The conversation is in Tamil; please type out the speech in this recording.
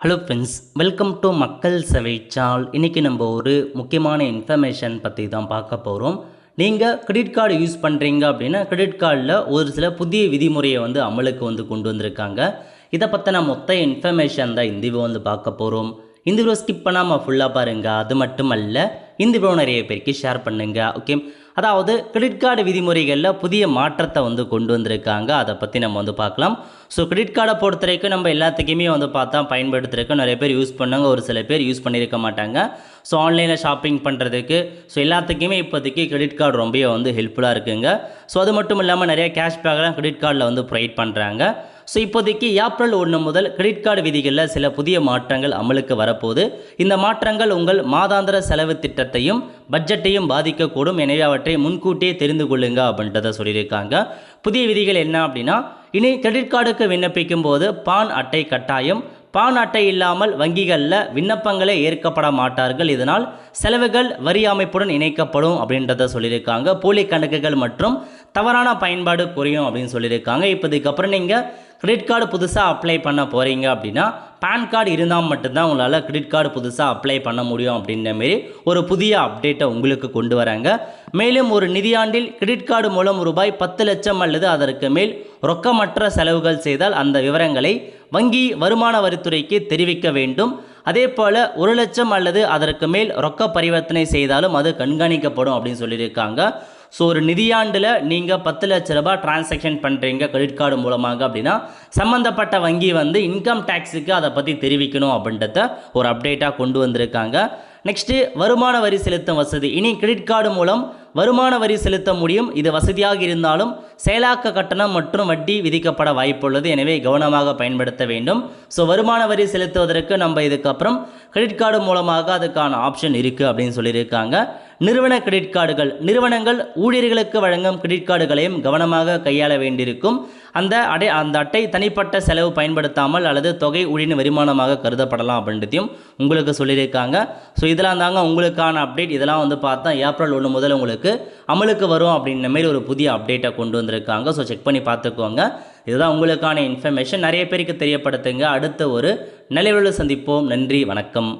ஹலோ ஃப்ரெண்ட்ஸ், வெல்கம் டு மக்கள் சேவை சேனல். இன்றைக்கி நம்ம ஒரு முக்கியமான இன்ஃபர்மேஷன் பற்றி தான் பார்க்க போகிறோம். நீங்கள் கிரெடிட் கார்டு யூஸ் பண்ணுறீங்க அப்படின்னா கிரெடிட் கார்டில் ஒரு சில புதிய விதிமுறையை அமலுக்கு கொண்டு வந்திருக்காங்க. இதை பற்றின மொத்த இன்ஃபர்மேஷன் தான் இந்த வீடியோ பார்க்க போகிறோம். இந்த வீடியோ ஸ்கிப் பண்ணாமல் ஃபுல்லாக பாருங்கள். அது மட்டும் அல்ல, இந்த வீடியோ நிறைய பேருக்கு ஷேர் பண்ணுங்கள். ஓகே, அதாவது கிரெடிட் கார்டு விதிமுறைகளில் புதிய மாற்றத்தை கொண்டு வந்திருக்காங்க. அதை பற்றி நம்ம பார்க்கலாம். ஸோ கிரெடிட் கார்டை பொறுத்த வரைக்கும் நம்ம எல்லாத்துக்குமே பார்த்தா பயன்படுத்துறதுக்கு நிறைய பேர் யூஸ் பண்ணாங்க, ஒரு சில பேர் யூஸ் பண்ணியிருக்க மாட்டாங்க. ஸோ ஆன்லைனில் ஷாப்பிங் பண்ணுறதுக்கு ஸோ எல்லாத்துக்குமே இப்போதைக்கு கிரெடிட் கார்டு ரொம்ப ஹெல்ப்ஃபுல்லாக இருக்குங்க. ஸோ அது மட்டும் இல்லாமல் நிறைய கேஷ்பேக்லாம் கிரெடிட் கார்டில் ப்ரொவைட் பண்ணுறாங்க. ஸோ இப்போதைக்கு ஏப்ரல் 1 முதல் கிரெடிட் கார்டு விதிகளில் சில புதிய மாற்றங்கள் அமலுக்கு வரப்போகுது. இந்த மாற்றங்கள் உங்கள் மாதாந்திர செலவு திட்டத்தையும் பட்ஜெட்டையும் பாதிக்கக்கூடும். எனவே அவற்றை முன்கூட்டியே தெரிந்து கொள்ளுங்க அப்படின்றத சொல்லியிருக்காங்க. புதிய விதிகள் என்ன அப்படின்னா, இனி கிரெடிட் கார்டுக்கு விண்ணப்பிக்கும் போது பான் அட்டை கட்டாயம். பான் அட்டை இல்லாமல் வங்கிகளில் விண்ணப்பங்களே ஏற்கப்பட மாட்டார்கள். இதனால் செலவுகள் வரி அமைப்புடன் இணைக்கப்படும் அப்படின்றத சொல்லியிருக்காங்க. போலி கணக்குகள் மற்றும் தவறான பயன்பாடு குறையும் அப்படின்னு சொல்லியிருக்காங்க. இப்போதுக்கப்புறம் நீங்கள் கிரெடிட் கார்டு புதுசாக அப்ளை பண்ண போகிறீங்க அப்படின்னா பேன் கார்டு இருந்தால் மட்டும்தான் உங்களால் கிரெடிட் கார்டு புதுசாக அப்ளை பண்ண முடியும் அப்படின்ற மாரி ஒரு புதிய அப்டேட்டை உங்களுக்கு கொண்டு வராங்க. மேலும் ஒரு நிதியாண்டில் கிரெடிட் கார்டு மூலம் ரூபாய் 10 லட்சம் அல்லது அதற்கு மேல் ரொக்கமற்ற செலவுகள் செய்தால் அந்த விவரங்களை வங்கி வருமான வரித்துறைக்கு தெரிவிக்க வேண்டும். அதே போல் 1 லட்சம் அல்லது அதற்கு மேல் ரொக்க பரிவர்த்தனை செய்தாலும் அது கண்காணிக்கப்படும் அப்படின்னு சொல்லியிருக்காங்க. ஸோ ஒரு நிதியாண்டில் நீங்கள் 10 லட்ச ரூபாய் டிரான்சாக்ஷன் பண்ணுறீங்க கிரெடிட் கார்டு மூலமாக அப்படின்னா சம்மந்தப்பட்ட வங்கி இன்கம் டேக்ஸுக்கு அதை பற்றி தெரிவிக்கணும் அப்படின்றத ஒரு அப்டேட்டாக கொண்டு வந்திருக்காங்க. நெக்ஸ்ட்டு வருமான வரி செலுத்தும் வசதி. இனி கிரெடிட் கார்டு மூலம் வருமான வரி செலுத்த முடியும். இது வசதியாக இருந்தாலும் செயலாக்க கட்டணம் மற்றும் வட்டி விதிக்கப்பட வாய்ப்புள்ளது. எனவே கவனமாக பயன்படுத்த வேண்டும். ஸோ வருமான வரி செலுத்துவதற்கு நம்ம இதுக்கப்புறம் கிரெடிட் கார்டு மூலமாக அதுக்கான ஆப்ஷன் இருக்குது அப்படின்னு சொல்லியிருக்காங்க. நிறுவன கிரெடிட் கார்டுகள். நிறுவனங்கள் ஊழியர்களுக்கு வழங்கும் கிரெடிட் கார்டுகளையும் கவனமாக கையாள வேண்டியிருக்கும். அந்த அட்டை தனிப்பட்ட செலவு பயன்படுத்தாமல் அல்லது தொகை ஊழியர் வருமானமாக கருதப்படலாம் அப்படின்றதையும் உங்களுக்கு சொல்லியிருக்காங்க. ஸோ இதெல்லாம் தாங்க உங்களுக்கான அப்டேட். இதெல்லாம் பார்த்தா ஏப்ரல் 1 முதல் உங்களுக்கு அமலுக்கு வரும் அப்படின்ற மாதிரி ஒரு புதிய அப்டேட்டை கொண்டு வந்திருக்காங்க. ஸோ செக் பண்ணி பார்த்துக்கோங்க. இதுதான் உங்களுக்கான இன்ஃபர்மேஷன். நிறைய பேருக்கு தெரியப்படுத்துங்க. அடுத்த ஒரு நிலைவில் சந்திப்போம். நன்றி, வணக்கம்.